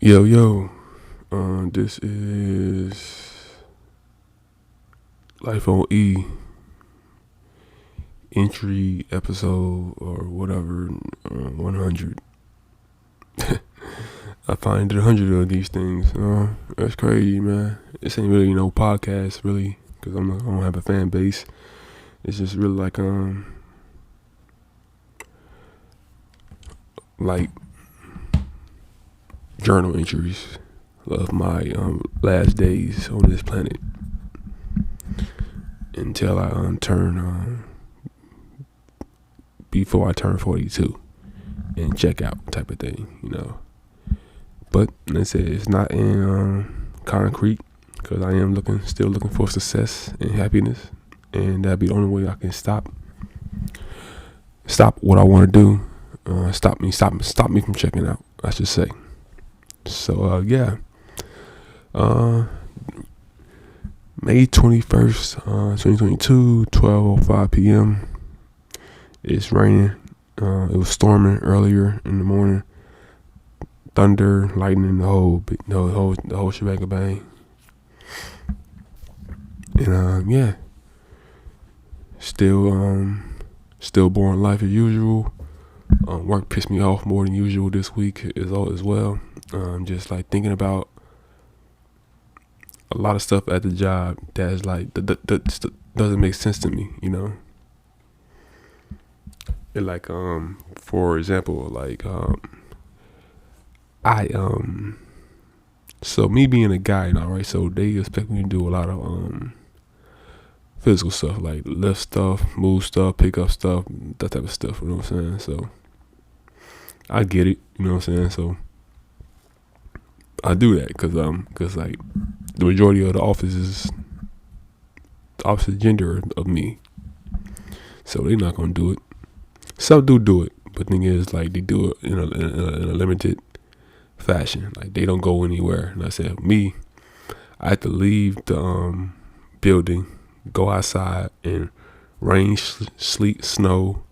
Yo, this is Life on E entry episode or whatever, 100. I find 100 of these things. That's crazy, man. This ain't really no podcast, really, because I don't have a fan base. It's just really like journal entries of my last days on this planet until I turn before I turn 42 and check out type of thing. But like I said, it's not in concrete because I am still looking for success and happiness, and that'd be the only way I can stop what I want to do. Stop me from checking out, I should say. So yeah. May 21st, 2022, 12:05 p.m. It's raining. It was storming earlier in the morning. Thunder, lightning, the whole shebang bang. And yeah, still boring life as usual. Work pissed me off more than usual this week as well. Just like thinking about a lot of stuff at the job that's like that doesn't make sense to me. It like for example, like so me being a guy now, right? So they expect me to do a lot of physical stuff, like lift stuff, move stuff, pick up stuff, that type of stuff. You know what I'm saying? So I get it. You know what I'm saying? So I do that because like the majority of the office is the opposite gender of me, so they're not gonna do it. Some do it, but the thing is, like, they do it in a limited fashion. Like, they don't go anywhere. And I said, me, I have to leave the building, go outside, and rain, sleet, snow,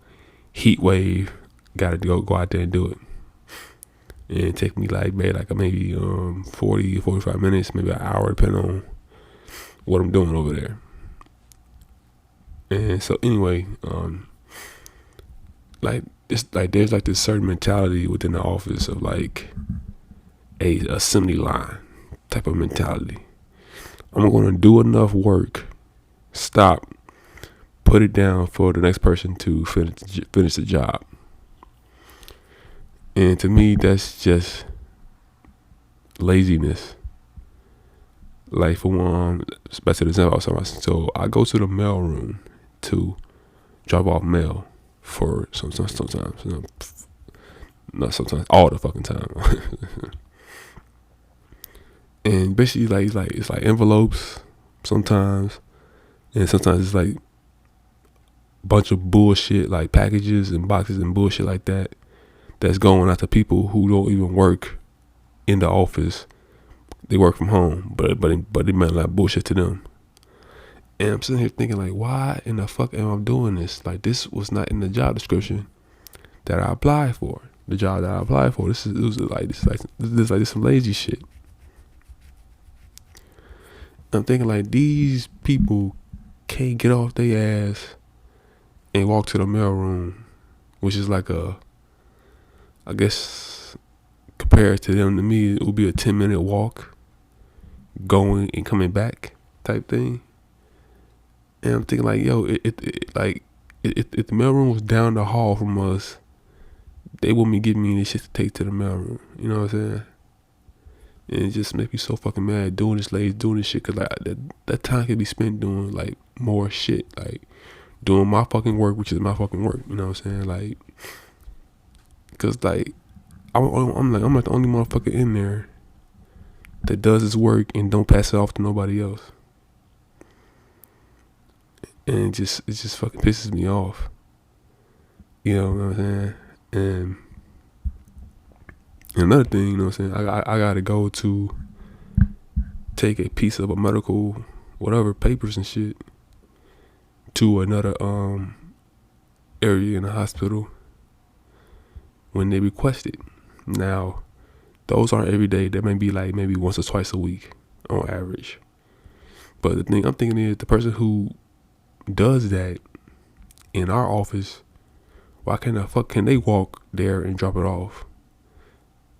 heat wave, gotta go out there and do it. And it take me maybe 40, 45 minutes, maybe an hour, depending on what I'm doing over there. And so anyway, there's like this certain mentality within the office of like a assembly line type of mentality. I'm going to do enough work, stop, put it down for the next person to finish the job. And to me, that's just laziness. Like for one, back to the example I was talking about. So I go to the mail room to drop off mail for sometimes, not sometimes, all the fucking time. And basically, it's like envelopes sometimes, and sometimes it's like a bunch of bullshit, like packages and boxes and bullshit like that, that's going out to people who don't even work in the office. They work from home, but it meant like bullshit to them. And I'm sitting here thinking, like, why in the fuck am I doing this? Like, this was not in the job description that I applied for. The job that I applied for. This is some lazy shit. I'm thinking, like, these people can't get off their ass and walk to the mailroom, which is like I guess compared to them, to me, it would be a 10-minute walk, going and coming back type thing. And I'm thinking, like, yo, if the mailroom was down the hall from us, they wouldn't be giving me this shit to take to the mailroom. You know what I'm saying? And it just makes me so fucking mad doing this shit, because like that time could be spent doing like more shit, like doing my fucking work, which is my fucking work. You know what I'm saying? Like, because like I'm like the only motherfucker in there that does his work and don't pass it off to nobody else. And it just fucking pisses me off. You know what I'm saying? And another thing, you know what I'm saying? I gotta go to take a piece of a medical, whatever, papers and shit, to another area in the hospital when they request it. Now, Those aren't every day. That may be like maybe once or twice a week on average. But the thing I'm thinking is the person who does that in our office, why can the fuck can they walk there and drop it off?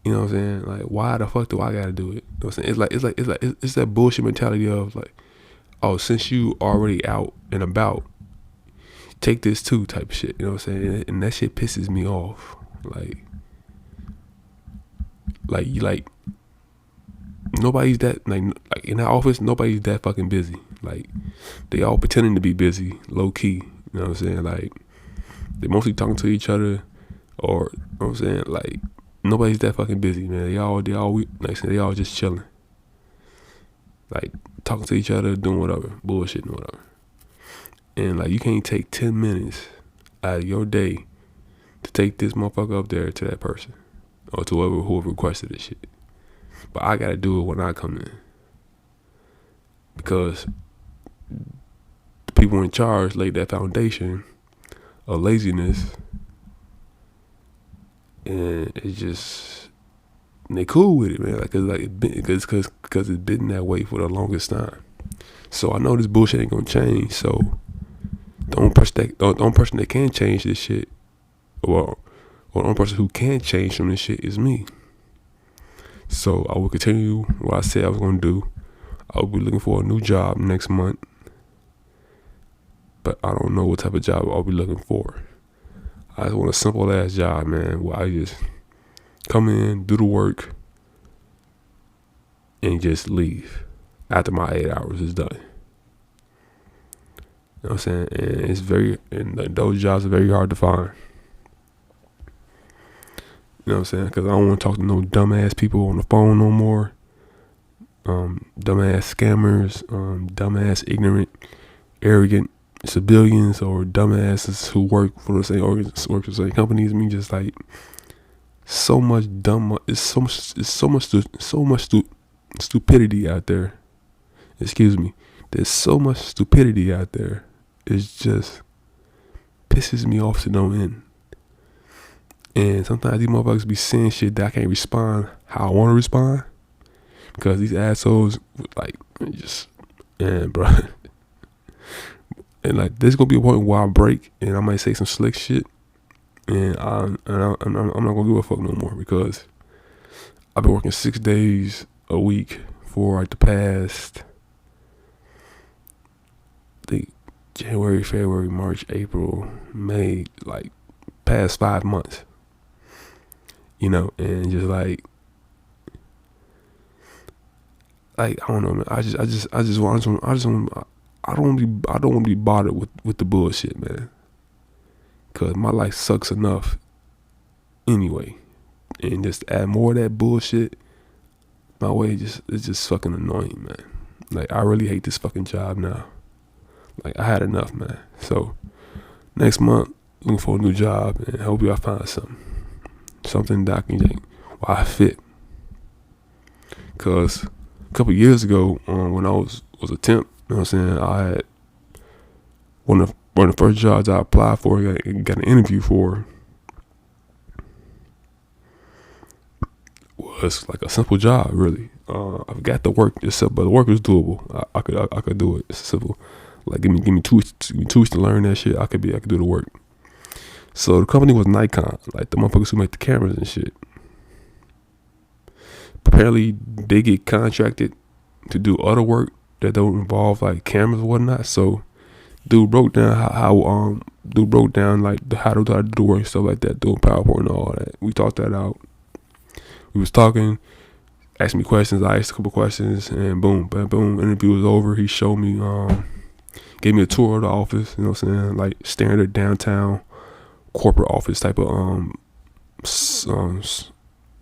You know what I'm saying? Like, why the fuck do I gotta do it? You know what I'm saying? It's that bullshit mentality of like, oh, since you already out and about, take this too type of shit. You know what I'm saying? And that shit pisses me off. Like nobody's that like in that office. Nobody's that fucking busy. Like, they all pretending to be busy, low key. You know what I'm saying? Like, they mostly talking to each other, or you know what I'm saying? Like, nobody's that fucking busy, man. They all like I said, they all just chilling, like talking to each other, doing whatever, bullshitting, whatever. And like, you can't take 10 minutes out of your day to take this motherfucker up there to that person or to whoever requested this shit. But I gotta do it when I come in, because the people in charge laid that foundation of laziness, and it's just, they cool with it, man. Cause it's been that way for the longest time. So I know this bullshit ain't gonna change. So the only person that can change this shit, or the only person who can change from this shit, is me. So I will continue what I said I was gonna do. I'll be looking for a new job next month, but I don't know what type of job I'll be looking for. I just want a simple ass job, man, where I just come in, do the work, and just leave after my 8 hours is done. You know what I'm saying? And those jobs are very hard to find. You know what I'm saying? Because I don't want to talk to no dumbass people on the phone no more. Dumbass scammers, dumbass ignorant, arrogant civilians, or dumbasses who work for the same work for the same companies. I mean, just like so much stupidity out there. Excuse me. There's so much stupidity out there. It just pisses me off to no end. And sometimes these motherfuckers be saying shit that I can't respond how I want to respond, because these assholes, like, just, man, bro. And like, there's gonna be a point where I break and I might say some slick shit, and I'm not gonna give a fuck no more, because I've been working 6 days a week for like the past, I think, January, February, March, April, May, like past 5 months. You know, and just like I don't know, man. I don't want to be bothered with the bullshit, man. Cause my life sucks enough anyway, and just add more of that bullshit my way, it's just fucking annoying, man. Like, I really hate this fucking job now. Like, I had enough, man. So next month, looking for a new job, and hopefully I find something that I can I fit. Cause a couple years ago, when I was a temp, you know what I'm saying, I had one of the first jobs I applied for, got an interview for, was like a simple job, really. I got the work itself, but the work was doable. I could do it. It's simple. Like, give me 2 weeks to learn that shit. I could do the work. So the company was Nikon, like the motherfuckers who make the cameras and shit. Apparently, they get contracted to do other work that don't involve like cameras and whatnot. So, dude broke down how to do the work and stuff like that, doing PowerPoint and all that. We talked that out. We was talking, asked me questions. I asked a couple questions, and boom, bam, boom. Interview was over. He showed me, gave me a tour of the office. You know what I'm saying? Like standard downtown corporate office type of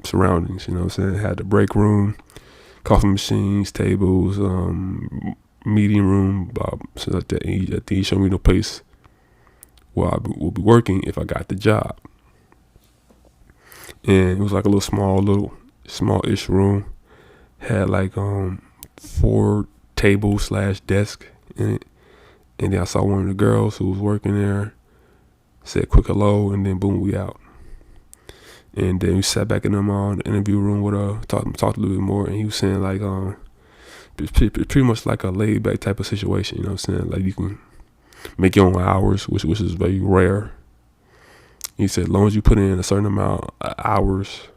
surroundings. You know what I'm saying? Had the break room, coffee machines, tables, meeting room, so like that. And he showed me the place where I will be working if I got the job. And it was like a small-ish room. Had like 4 tables / desk in it. And then I saw one of the girls who was working there, said quick hello, and then boom, we out. And then we sat back in the interview room with talked a little bit more, and he was saying like it's pretty much like a laid back type of situation. You know what I'm saying? Like you can make your own hours, which is very rare. He said, as long as you put in a certain amount of hours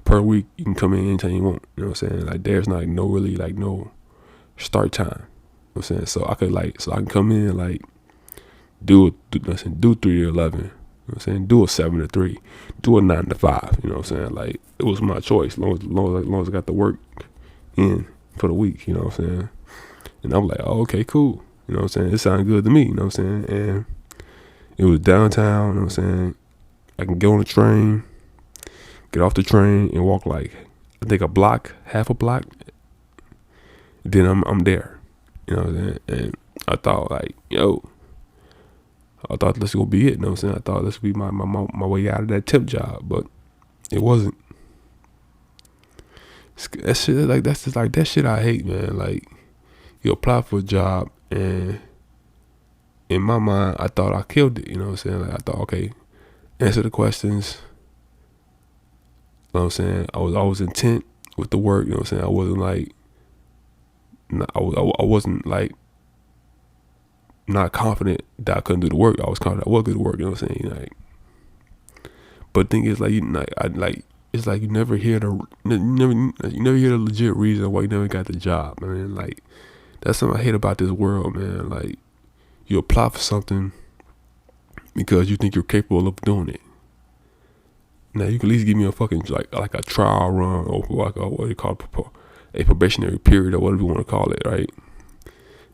per week, you can come in anytime you want. You know what I'm saying? Like there's not no start time. You know what I'm saying? So I can come in like do 3 to 11. You know what I'm saying? Do a 7 to 3, do a 9 to 5. You know what I'm saying? Like it was my choice, as long as I got the work in for the week. You know what I'm saying? And I'm like, oh, okay, cool. You know what I'm saying? It sounded good to me. You know what I'm saying? And it was downtown. You know what I'm saying? I can get on the train, get off the train, and walk like I think half a block. Then I'm there. You know what I'm saying? And I thought like, I thought this would be it. You know what I'm saying? I thought this would be my way out of that temp job, but it wasn't. That shit like that's just like that shit I hate, man. Like you apply for a job, and in my mind I thought I killed it. You know what I'm saying? Like I thought, okay, answer the questions. You know what I'm saying? I was always intent with the work. You know what I'm saying? I wasn't like, I wasn't like not confident that I couldn't do the work. I was confident I was good at work. You know what I'm saying? Like, but the thing is, like, it's like you never hear the legit reason why you never got the job. I mean, like, that's something I hate about this world, man. Like, you apply for something because you think you're capable of doing it. Now you can at least give me a fucking like a trial run, or like what do you call it, a probationary period, or whatever you want to call it, right?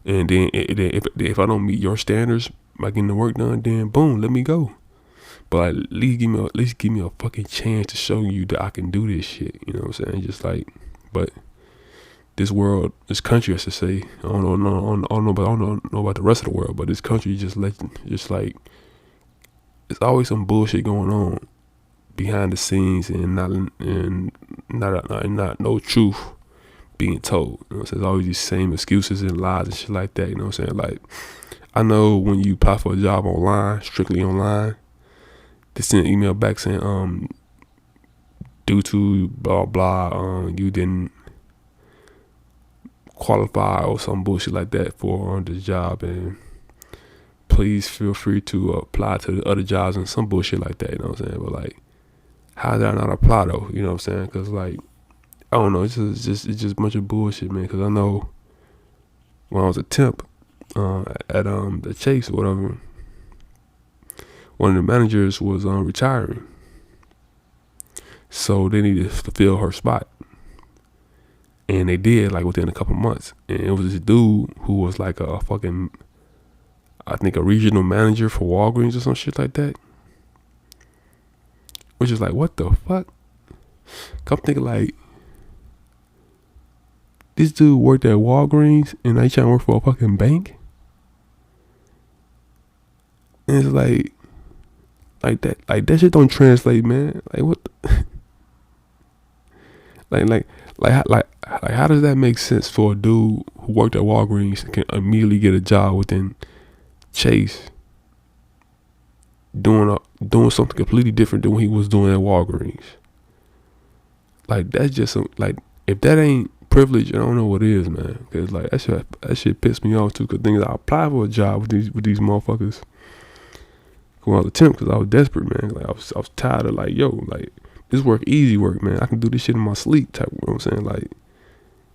And then if I don't meet your standards by getting the work done, then boom, let me go. But at least give me a fucking chance to show you that I can do this shit. You know what I'm saying? Just like, but this world, this country, I should say, I don't know about the rest of the world, but this country just like, there's always some bullshit going on behind the scenes, and not no truth being told. You know what I'm saying? There's always these same excuses and lies and shit like that. You know what I'm saying? Like, I know when you apply for a job online, strictly online, they send an email back saying, due to blah blah, you didn't qualify or some bullshit like that for the job, and please feel free to apply to the other jobs and some bullshit like that. You know what I'm saying? But like, how did I not apply though? You know what I'm saying? Because like, I don't know. It's just a bunch of bullshit, man. Because I know when I was a temp at the Chase or whatever, one of the managers was retiring, so they needed to fill her spot, and they did like within a couple months. And it was this dude who was like a fucking, I think, a regional manager for Walgreens or some shit like that. Which is like, what the fuck? Come thinking like, this dude worked at Walgreens and now he trying to work for a fucking bank? And it's like that shit don't translate, man. Like what the how does that make sense for a dude who worked at Walgreens and can immediately get a job within Chase doing something completely different than what he was doing at Walgreens? Like, that's just like, if that ain't privilege, I don't know what is, man. Cause like that shit pissed me off too. Cause things, I applied for a job with these motherfuckers when I was a temp, cause I was desperate, man. Like I was tired of like, like, this work easy work, man. I can do this shit in my sleep type. You know what I'm saying? Like,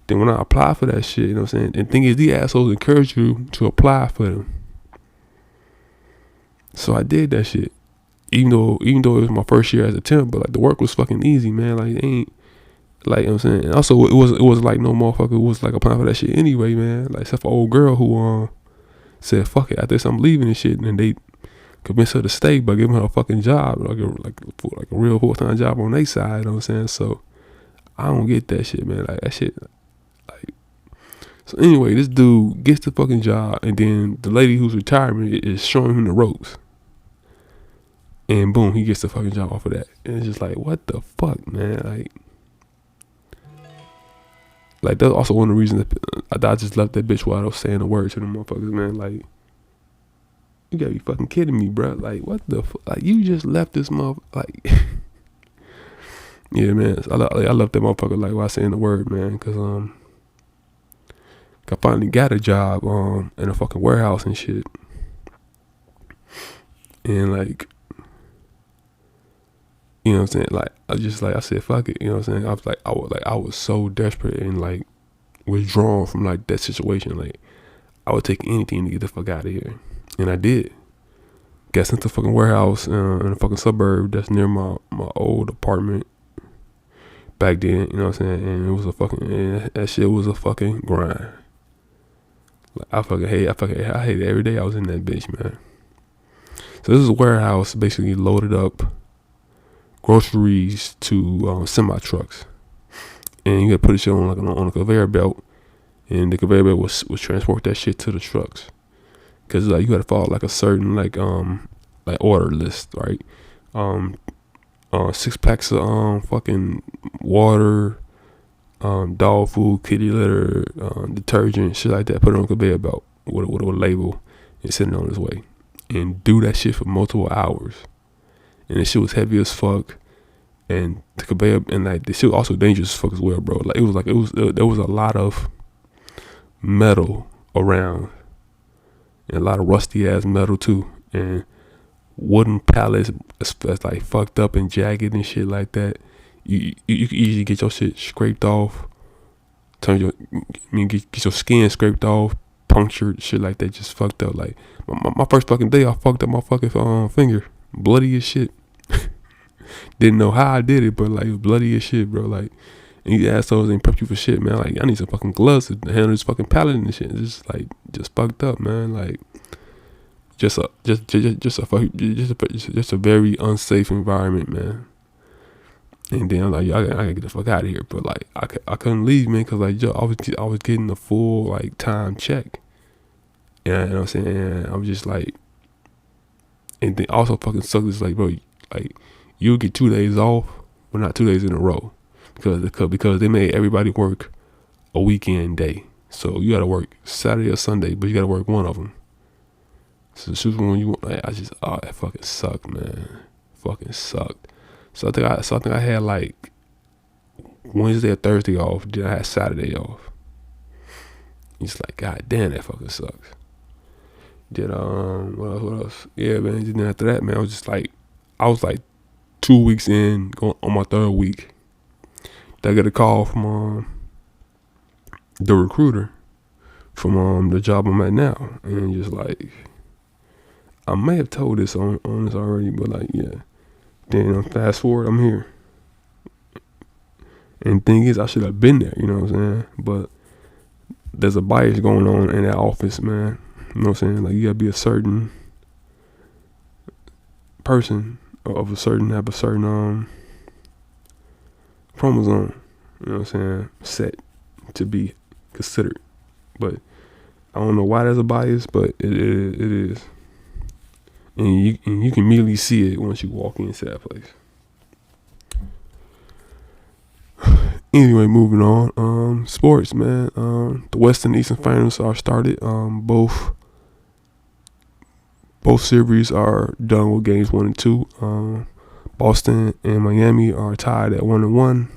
then when I apply for that shit, you know what I'm saying? And the thing is, these assholes encourage you to apply for them. So I did that shit, even though it was my first year as a temp. But like, the work was fucking easy, man. Like, it ain't. Like, you know what I'm saying? And also, it was like no motherfucker was like applying for that shit anyway, man. Like, except for old girl who said fuck it, after this I'm leaving and shit, and they convinced her to stay by giving her a fucking job, like a real full-time job on their side. You know what I'm saying? So I don't get that shit, man. Like, that shit, like. So anyway, this dude gets the fucking job, and then the lady who's retiring is showing him the ropes, and boom, he gets the fucking job off of that. And it's just like, what the fuck, man? Like, that's also one of the reasons that I just left that bitch while I was saying the word to them motherfuckers, man. Like, you gotta be fucking kidding me, bro. Like, what the fuck? Like, you just left this motherfucker. Like, Yeah, man. I love that motherfucker. Like, why saying the word, man? Cause I finally got a job in a fucking warehouse and shit. And like, you know what I'm saying? Like, I said, fuck it. You know what I'm saying? I was so desperate and like withdrawn from like that situation. Like, I would take anything to get the fuck out of here, and I did. Got sent to a fucking warehouse in a fucking suburb that's near my old apartment back then. You know what I'm saying? And it was that shit was a fucking grind. Like, I hate it every day I was in that bitch, man. So this is a warehouse basically loaded up groceries to semi trucks, and you gotta put the shit on on a conveyor belt, and the conveyor belt was transport that shit to the trucks, cause like you gotta follow like a certain like order list, right? 6 packs of fucking water, dog food, kitty litter, detergent, shit like that. Put it on a conveyor belt with a label and send it on its way, and do that shit for multiple hours. And the shit was heavy as fuck, and the conveyor, and like the shit was also dangerous as fuck as well, bro. Like there was a lot of metal around, and a lot of rusty ass metal too, and wooden pallets that's like fucked up and jagged and shit like that. You can easily get your shit scraped off, get your skin scraped off, punctured, shit like that, just fucked up. Like my first fucking day, I fucked up my fucking finger, bloody as shit. Didn't know how I did it, but like it was bloody as shit, bro. Like, and these assholes ain't prep you for shit, man. Like, I need some fucking gloves to handle this fucking pallet and shit. It's just fucked up, man. Like, just a very unsafe environment, man. And then I'm like, I gotta get the fuck out of here. But like, I couldn't leave, man, cause like, I was getting the full like time check. Yeah, you know what I'm saying? And I was just like, and then also fucking sucked. It's like, bro, like, you'll get 2 days off, but not 2 days in a row, because they made everybody work a weekend day. So you gotta work Saturday or Sunday, but you gotta work one of them. So choose one you want. Like, that fucking sucked, man. Fucking sucked. So I think I had like Wednesday or Thursday off. Then I had Saturday off. It's like, god damn, that fucking sucks. Then what else? Yeah, man. Then after that, man, I was like 2 weeks in, going on my 3rd week. I get a call from the recruiter from the job I'm at now, and just like, I may have told this on this already, but like, yeah. Then fast forward, I'm here, and the thing is, I should have been there. You know what I'm saying? But there's a bias going on in that office, man. You know what I'm saying? Like, you gotta be a certain person have a certain chromosome, you know what I'm saying, set to be considered. But I don't know why there's a bias, but it is. And you can immediately see it once you walk into that place. Anyway, moving on. Sports, man. The Western Eastern Finals are started. Both series are done with games 1 and 2. Boston and Miami are tied at 1-1.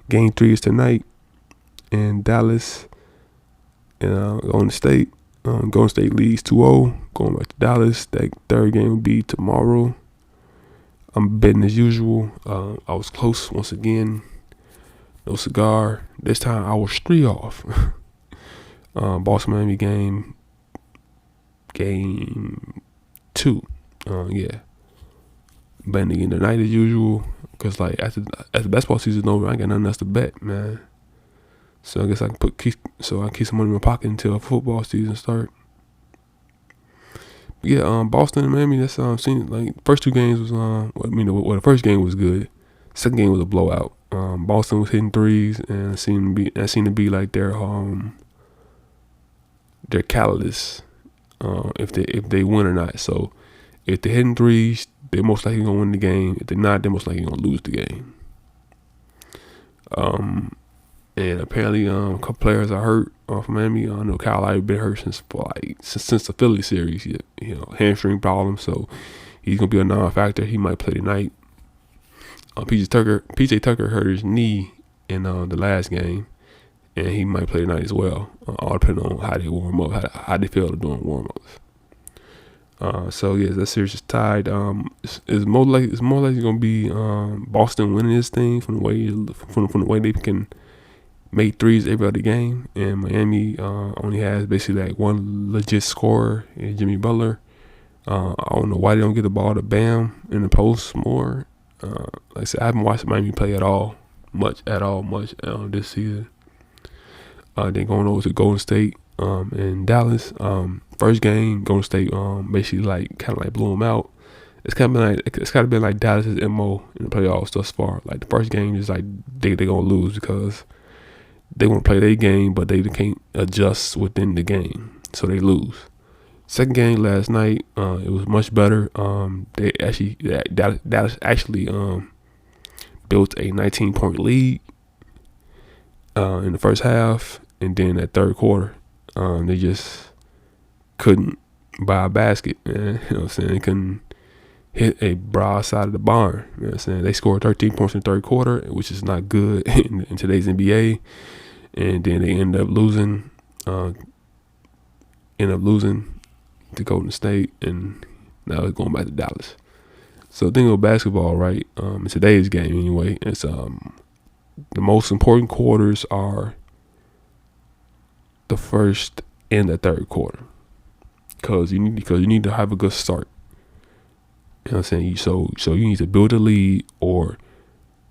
Game 3 is tonight, and Dallas and Golden State. Golden State leads 2-0, going back to Dallas. That 3rd game will be tomorrow. I'm betting as usual. I was close once again. No cigar. This time I was 3 off. Boston Miami game 2. Yeah. Betting again tonight as usual. Cause like after basketball season over, I ain't got nothing else to bet, man. So I guess I can keep some money in my pocket until football season start. But yeah, Boston and Miami. That's seen like first 2 games was the first game was good. Second game was a blowout. Boston was hitting threes, and it seemed to be like their catalyst. If they win or not. So if they're hitting threes, they're most likely gonna win the game. If they're not, they're most likely gonna lose the game. And apparently, a couple players are hurt from Miami. I know Kyle Lowry been hurt since the Philly series. You know, hamstring problem, so he's gonna be a non-factor. He might play tonight. PJ Tucker hurt his knee in the last game, and he might play tonight as well. All depending on how they warm up, how they feel doing warm ups. So yeah, that series is tied. It's more likely gonna be Boston winning this thing from the way they can make threes every other game, and Miami only has basically like one legit scorer, and Jimmy Butler. I don't know why they don't get the ball to Bam in the post more. Like I said, I haven't watched Miami play much this season. Then going over to Golden State and Dallas. First game, Golden State basically kind of like blew them out. It's kind of been like Dallas's MO in the playoffs thus far. Like the first game is like they gonna lose because they want to play their game, but they can't adjust within the game, so they lose. Second game last night, it was much better. Dallas actually built a 19-point lead in the first half, and then that third quarter, they just couldn't buy a basket. Man. You know what I'm saying? They couldn't hit a broad side of the barn. You know what I'm saying? They scored 13 points in the third quarter, which is not good in today's NBA. And then they end up losing to Golden State, and now it's going back to Dallas. So the thing with basketball, right? In today's game anyway, it's the most important quarters are the first and the third quarter, because you need to have a good start. You know what I'm saying? So you need to build a lead or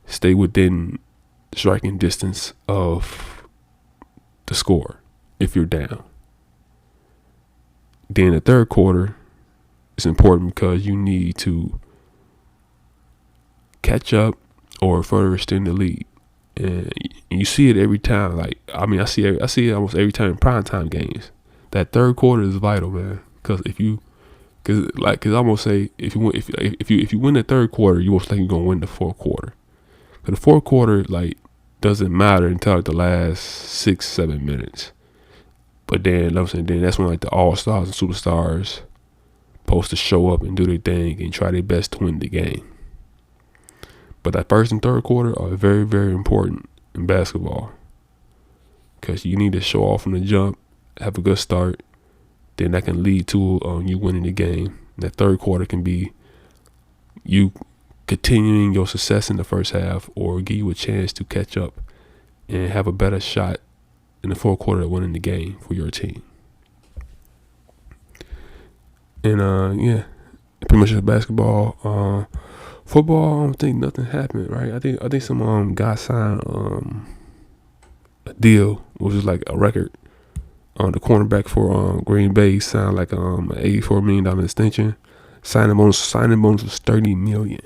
stay within striking distance of the score if you're down. Then the third quarter is important because you need to catch up or further extend the lead. And you see it every time. I see it almost every time in primetime games. That third quarter is vital, man. Because I almost say if you win the third quarter, you most likely gonna win the fourth quarter. But the fourth quarter doesn't matter until the last 6-7 minutes. But then that's when the all stars and superstars supposed to show up and do their thing and try their best to win the game. But that first and third quarter are very, very important in basketball, because you need to show off from the jump, have a good start, then that can lead to you winning the game. That third quarter can be you continuing your success in the first half, or give you a chance to catch up and have a better shot in the fourth quarter of winning the game for your team. And pretty much just basketball. Football, I don't think nothing happened, right? I think some guy signed a deal, which was like a record. The cornerback for Green Bay signed like an $84 million extension. Signing bonus was $30 million.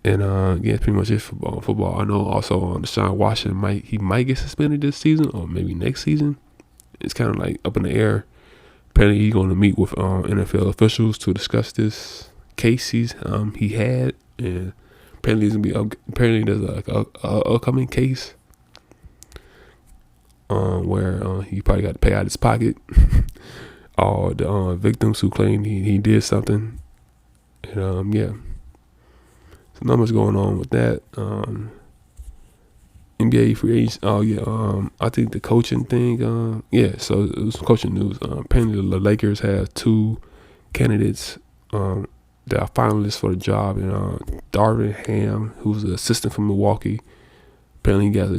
And pretty much it for football. I know also Deshaun Watson might get suspended this season or maybe next season. It's kind of like up in the air. Apparently he's going to meet with NFL officials to discuss this case he had, and apparently there's a upcoming case where he probably got to pay out his pocket all the victims who claimed he did something. And so not much going on with that. NBA free agents. I think the coaching thing. So it was coaching news. Apparently the Lakers have two candidates that are finalists for the job, and Darvin Ham, who's an assistant from Milwaukee. Apparently he has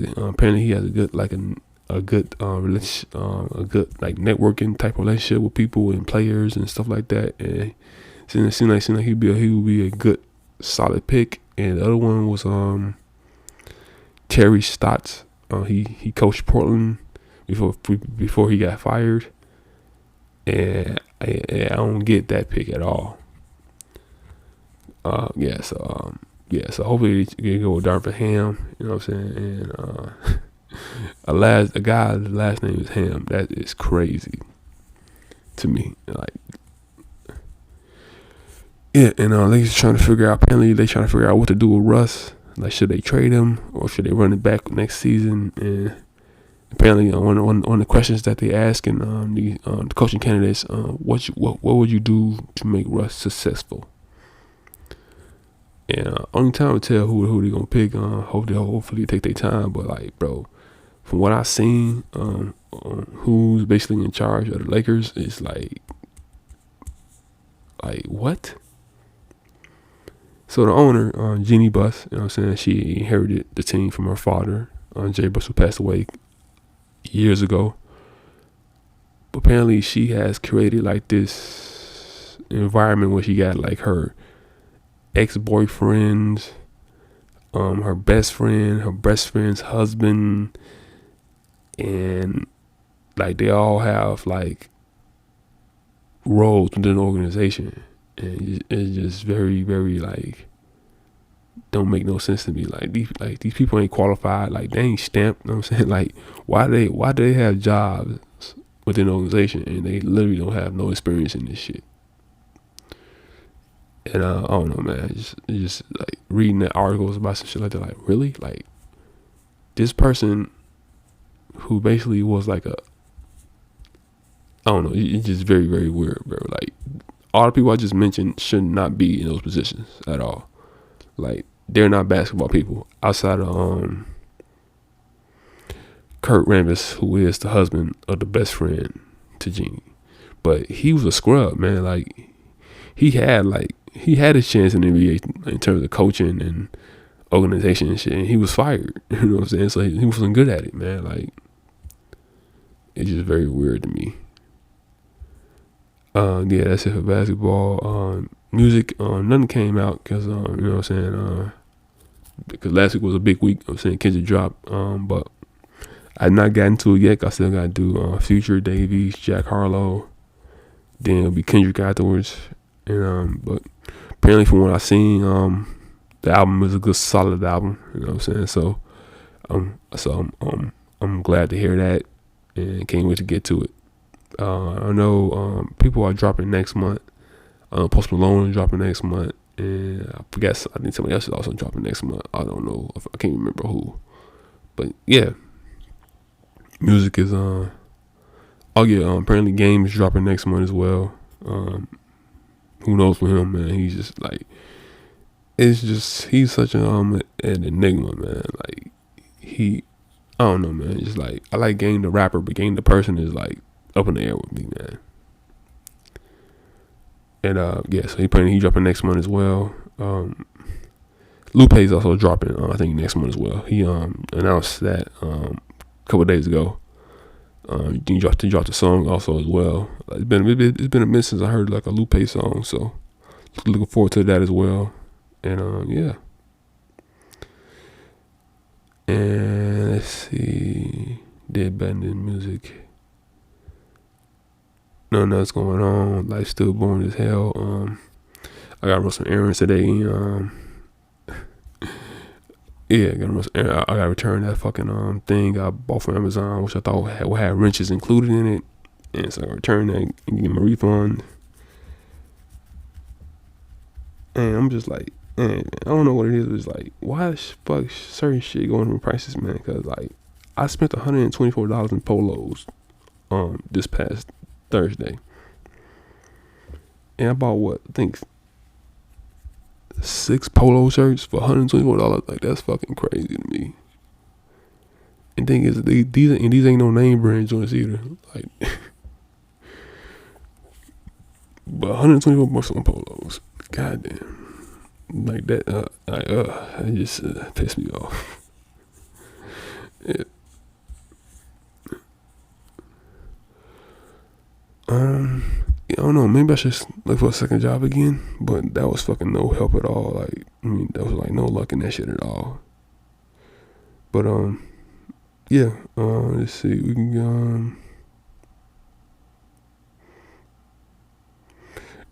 a good networking type relationship with people and players and stuff like that. And it seemed like he would be a good solid pick. And the other one was Terry Stotts. He coached Portland before he got fired, and I don't get that pick at all. So hopefully they go with Darvin Ham. You know what I'm saying? And a guy's last name is Ham. That is crazy to me. And they trying to figure out. Apparently, they trying to figure out what to do with Russ. Like, should they trade him or should they run it back next season? And apparently, one of the questions that they asking the coaching candidates, what would you do to make Russ successful? And only time will tell who they gonna pick. Hopefully take their time. But like, bro, from what I seen, who's basically in charge of the Lakers is like what? So the owner, Jeannie Buss, you know what I'm saying, she inherited the team from her father, Jay Buss, who passed away years ago. But apparently she has created like this environment where she got like her ex-boyfriends, her best friend, her best friend's husband, and like they all have like roles within the organization. And it's just very, very like don't make no sense to me. Like these people ain't qualified. Like they ain't stamped. You know what I'm saying? Like why do they have jobs within the organization and they literally don't have no experience in this shit? And I don't know, man. It's just like reading the articles about some shit like that. Like really, like this person who basically was like I don't know. It's just very, very weird, bro. Like all the people I just mentioned should not be in those positions at all. Like they're not basketball people outside of Kurt Rambis, who is the husband of the best friend to Jeannie. But he was a scrub, man. Like he had his chance in the NBA in terms of coaching and organization and shit, and he was fired. You know what I'm saying? So he wasn't good at it, man. Like it's just very weird to me. Yeah, that's it for basketball. Music, nothing came out because you know what I'm saying. Because last week was a big week. I'm saying Kendrick dropped. But I've not gotten to it yet. I still got to do Future, Davies, Jack Harlow. Then it'll be Kendrick afterwards. And but apparently from what I've seen, the album is a good solid album. You know what I'm saying? So I'm glad to hear that and can't wait to get to it. I know people are dropping next month. Post Malone is dropping next month, and I think somebody else is also dropping next month. I don't know I can't remember who, but yeah, music is apparently Game is dropping next month as well. Who knows for him, man? He's just like he's such an enigma, man. Like I don't know, man. Just like I like Game the rapper, but Game the person is like up in the air with me, man. And so he dropping next month as well. Lupe's also dropping, I think next month as well. He announced that a couple of days ago. He dropped the song also as well. Like, it's been a minute since I heard like a Lupe song, so looking forward to that as well. And yeah. And let's see, Dead Band in music. Nothing else going on. Life's still boring as hell. I got to run some errands today. Yeah, I gotta return that fucking thing I bought from Amazon, which I thought had wrenches included in it, and so I returned that and get my refund. And I'm just like, man, I don't know what it is. It's like, why the fuck certain shit going in prices, man? Because like, I spent $124 in polos this past Thursday, and I bought I think 6 polo shirts for $124. Like that's fucking crazy to me. And thing is, these ain't no name brand joints either. Like, but $124 on polos. Goddamn. Like that. It just pissed me off. Yeah. I don't know, maybe I should look for a second job again, but that was fucking no help at all. Like, I mean, that was like no luck in that shit at all. But yeah, let's see, we can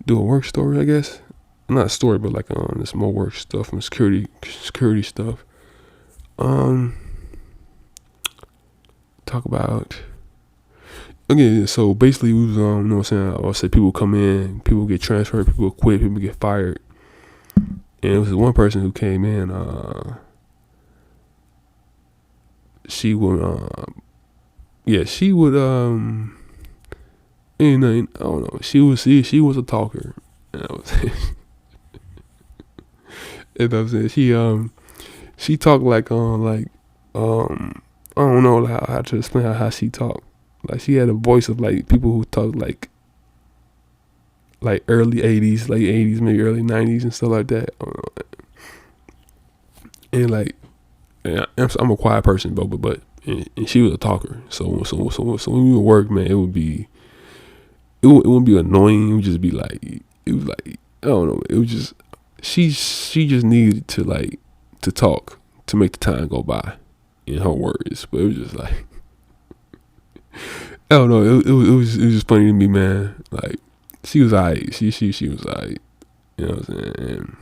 do a work story, I guess. Not a story, but like there's more work stuff and security stuff. Talk about. Okay, so basically we was you know what I'm saying, I would say people come in, people get transferred, people quit, people get fired. And it was one person who came in, she would I don't know, she was a talker. And I was You know what I'm saying? She talked I don't know how to explain how she talked. Like she had a voice of like people who talk like early '80s, late '80s, maybe early '90s and stuff like that. And like, and I'm a quiet person, but and she was a talker. So when we would work, man, it wouldn't be annoying. It would just be like, it was like, I don't know. It was just she just needed to talk to make the time go by, in her words. But it was just like, I don't know. It was just funny to me, man. Like she was alright. She was alright. You know what I'm saying? And,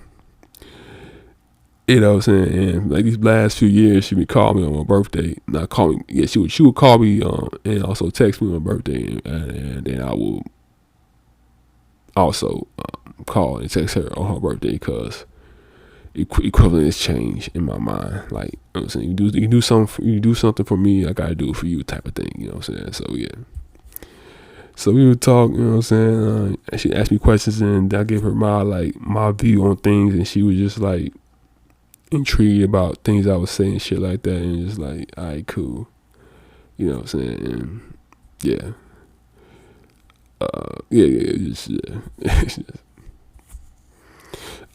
you know what I'm saying? And like these last few years, she would call me on my birthday. Not call me. Yeah, she would call me and also text me on my birthday, and then I will also call and text her on her birthday because equivalence change in my mind. Like, you know what I'm saying, you do something for me, I gotta do it for you, type of thing. You know what I'm saying? So yeah. So we would talk. You know what I'm saying? She asked me questions, and I gave her my view on things, and she was just like intrigued about things I was saying, shit like that, and just like, all right, cool. You know what I'm saying? And yeah. Yeah.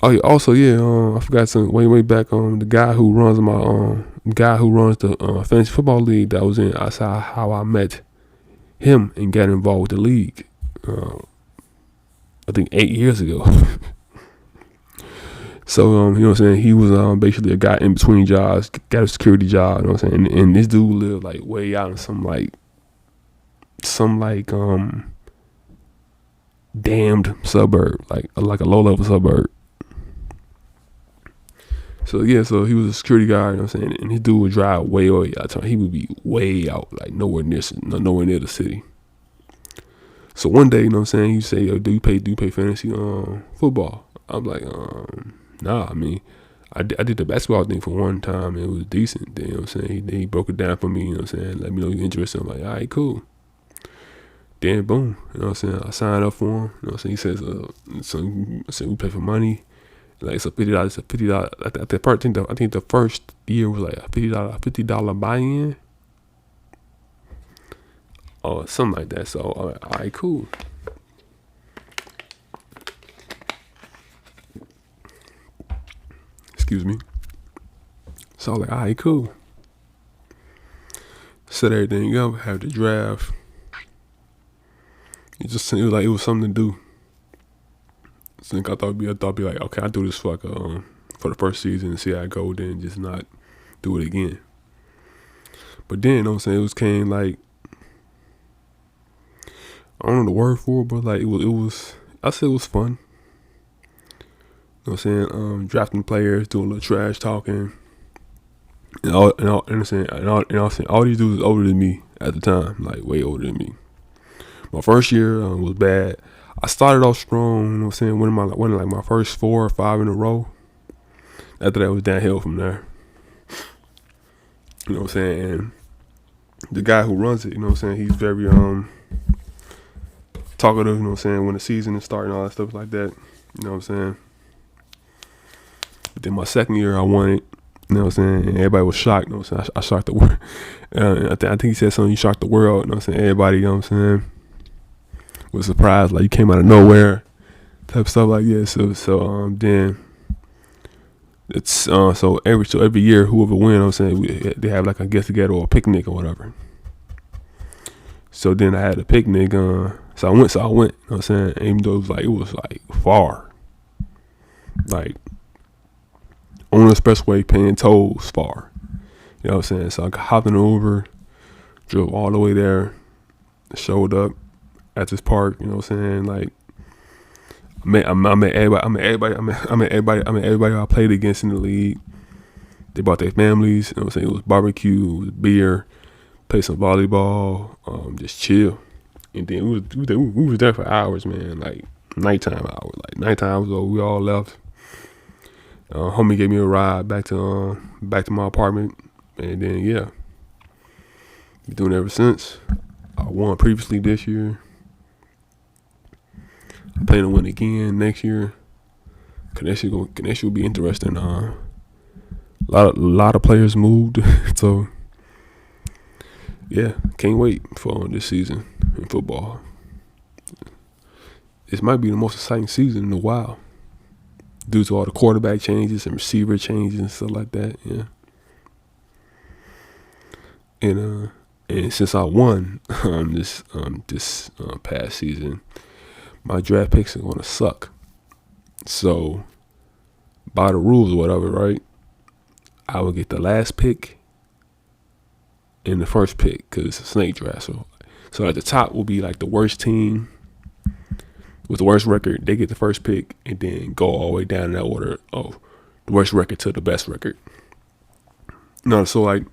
Oh yeah, also I forgot something way back. The guy who runs the fantasy football league that I was in. I saw how I met him and got involved with the league. I think 8 years ago. So you know what I'm saying, he was basically a guy in between jobs, got a security job. You know what I'm saying, and this dude lived like way out in some damned suburb, like a low level suburb. So yeah, so he was a security guard, you know what I'm saying, and his dude would drive way out. He would be way out, like nowhere near the city. So one day, you know what I'm saying, he say, "Yo, do you play fantasy football?" I'm like, nah. I mean, I did the basketball thing for one time, and it was decent. Then, you know what I'm saying, he broke it down for me. You know what I'm saying, let me know you're interested. I'm like, all right, cool. Then boom, you know what I'm saying, I signed up for him. You know what I'm saying, he says, I said, we play for money. Like it's a $50. It's a $50. I think the first year was like a $50 buy-in, or something like that. So I'm like, all right, cool. Excuse me. So I was like, all right, cool. Set everything up. Have the draft. It was something to do. So I thought it'd be like, okay, I do this for for the first season and see how I go, then just not do it again. But then, you know what I'm saying, it came like, I don't know the word for it, but like it was I said it was fun. You know what I'm saying? Drafting players, doing a little trash talking. All these dudes older than me at the time, like way older than me. My first year was bad. I started off strong, you know what I'm saying, winning like my first 4 or 5 in a row. After that, it was downhill from there. You know what I'm saying? And the guy who runs it, you know what I'm saying, he's very talkative, you know what I'm saying, when the season is starting, all that stuff like that. You know what I'm saying? But then my second year, I won it. You know what I'm saying? And everybody was shocked. You know what I'm saying? I shocked the world. I think he said something, you shocked the world. You know what I'm saying? Everybody, you know what I'm saying, was surprised, like you came out of nowhere, type stuff like that. So then it's so every year whoever wins, you know what I'm saying, they have like a get together or a picnic or whatever. So then I had a picnic. So I went. You know what I'm saying? Even though it was like far, like on the expressway, paying tolls far. You know what I'm saying? So I hopped in an Uber, drove all the way there, showed up at this park. You know what I'm saying? Like I met everybody I played against in the league. They brought their families. You know what I'm saying? It was barbecue, it was beer, played some volleyball, just chill. And then we was there for hours, man. Like nighttime hours. Like nighttime was over. We all left. Homie gave me a ride back to my apartment, and then yeah, been doing it ever since. I won previously this year. I plan to win again next year. Connection will be interesting. A lot of players moved, so yeah, can't wait for this season in football. This might be the most exciting season in a while due to all the quarterback changes and receiver changes and stuff like that. Yeah, and since I won this past season, my draft picks are gonna suck. So by the rules or whatever, right? I will get the last pick and the first pick because it's a snake draft. So at the top will be like the worst team with the worst record. They get the first pick and then go all the way down in that order of the worst record to the best record. No, so like,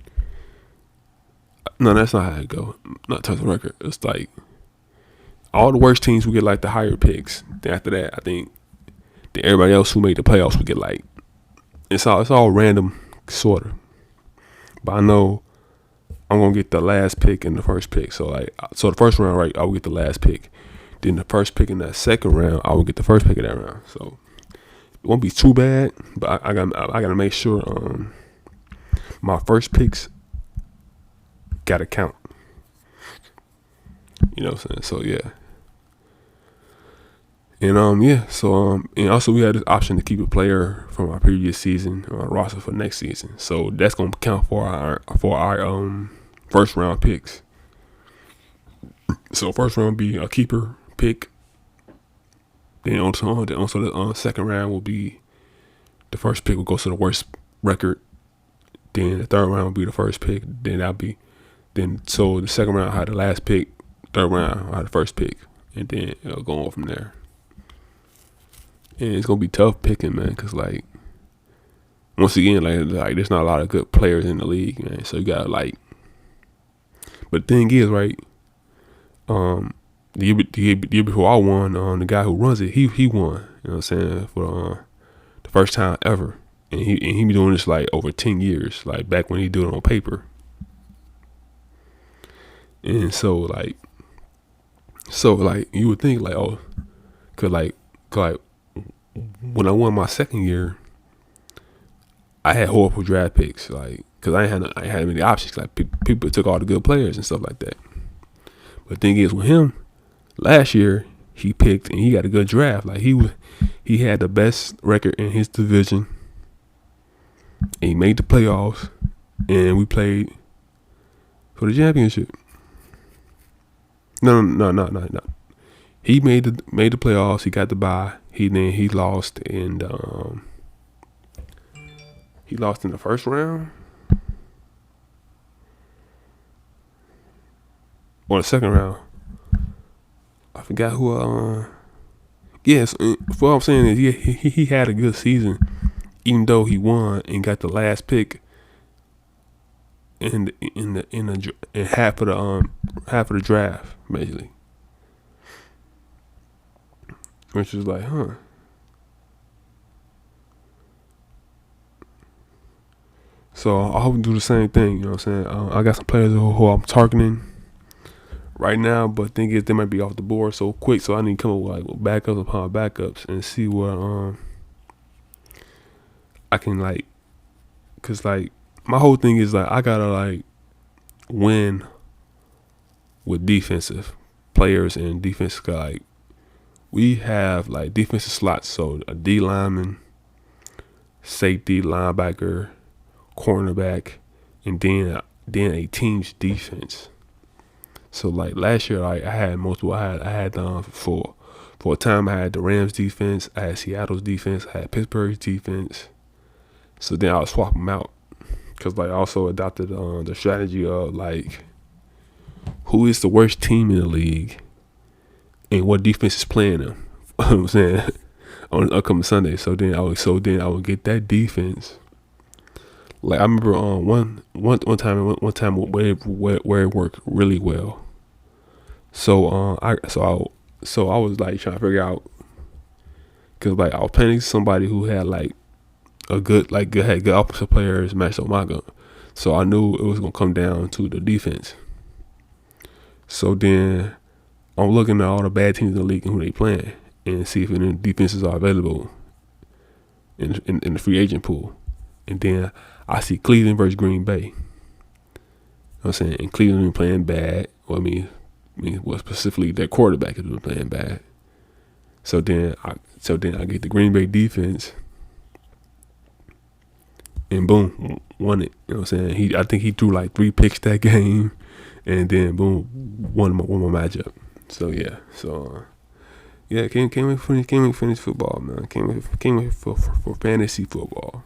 no, that's not how it go. Not touch the record. It's like all the worst teams will get like the higher picks. Then after that, I think then everybody else who made the playoffs will get like it's all random sort of. But I know I'm gonna get the last pick and the first pick. So the first round, right, I will get the last pick. Then the first pick in that second round, I will get the first pick of that round. So it won't be too bad, but I gotta make sure my first picks gotta count. You know what I'm saying? So yeah. And and also we had this option to keep a player from our previous season on our roster for next season. So that's gonna count for our first round picks. So first round be a keeper pick. Then also the second round will be the first pick will go to the worst record. Then the third round will be the first pick. So the second round I had the last pick. Third round I had the first pick, and then it'll go on from there. And it's gonna be tough picking, man, because like once again, like there's not a lot of good players in the league, man. So you gotta like. But the thing is, right? The year before I won, the guy who runs it, he won. You know what I'm saying, for the first time ever, and he been doing this like over 10 years, like back when he do it on paper. And so like you would think like, oh, cause like when I won my second year, I had horrible draft picks, like cause I ain't had many options. Like people took all the good players and stuff like that. But the thing is with him, last year he picked and he got a good draft. Like he had the best record in his division. And he made the playoffs, and we played for the championship. No. He made the playoffs. He got the bye. He lost in the first round or the second round. I forgot who. Yes, what I'm saying is, yeah, he had a good season, even though he won and got the last pick in half of the draft, basically. Which is like, huh. So I hope to do the same thing, you know what I'm saying? I got some players who I'm targeting right now, but thing is they might be off the board so quick, so I need to come up with backups upon backups and see what I can like, cause like my whole thing is like I gotta like win with defensive players and defensive like we have like defensive slots, so a D lineman, safety, linebacker, cornerback, and then a team's defense. So like last year, like I had multiple. I had for a time I had the Rams defense, I had Seattle's defense, I had Pittsburgh's defense. So then I would swap them out because like I also adopted the strategy of like who is the worst team in the league and what defense is playing them. You know what I'm saying, on upcoming Sunday. So then I would get that defense. Like I remember one time where it worked really well. So I was like trying to figure out, cause like I was playing somebody who had like had good offensive players matched up my gun. So I knew it was gonna come down to the defense. So then I'm looking at all the bad teams in the league and who they playing and see if any defenses are available. in the free agent pool. And then I see Cleveland versus Green Bay. You know what I'm saying? And Cleveland been playing bad. Well, well, specifically their quarterback has been playing bad. So then I get the Green Bay defense, and boom, won it. You know what I'm saying? I think he threw like 3 picks that game, and then boom, won my matchup. So yeah, yeah, can't wait to finish football, man. Can't wait for fantasy football.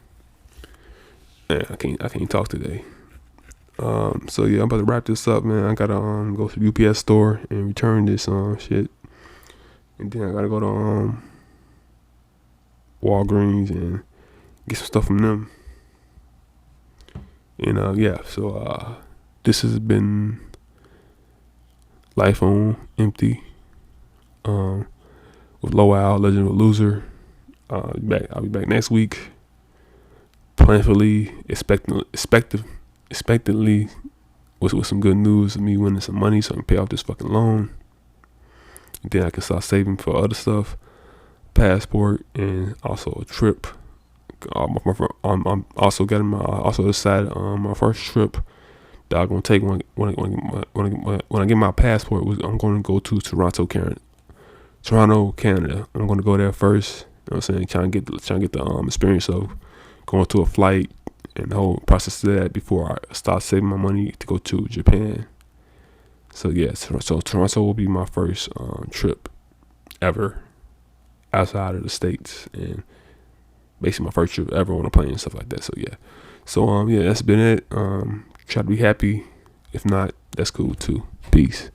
Man, I can't talk today. So yeah, I'm about to wrap this up, man. I gotta go to the UPS store and return this shit, and then I gotta go to Walgreens and get some stuff from them. And yeah, so this has been Life on Empty. With Lowell, Legend of a Loser. I'll be back next week. Planfully, expectantly, with some good news of me winning some money so I can pay off this fucking loan. And then I can start saving for other stuff, passport, and also a trip. I'm also decided on my first trip that I'm gonna take when I get my passport. I'm gonna go to Toronto, Canada. I'm gonna go there first. You know what I'm saying? Trying to get the experience of going to a flight and the whole process of that before I start saving my money to go to Japan. So yeah, so Toronto will be my first trip ever outside of the States, and basically my first trip ever on a plane and stuff like that. So yeah, yeah, that's been it. Try to be happy. If not, that's cool too. Peace.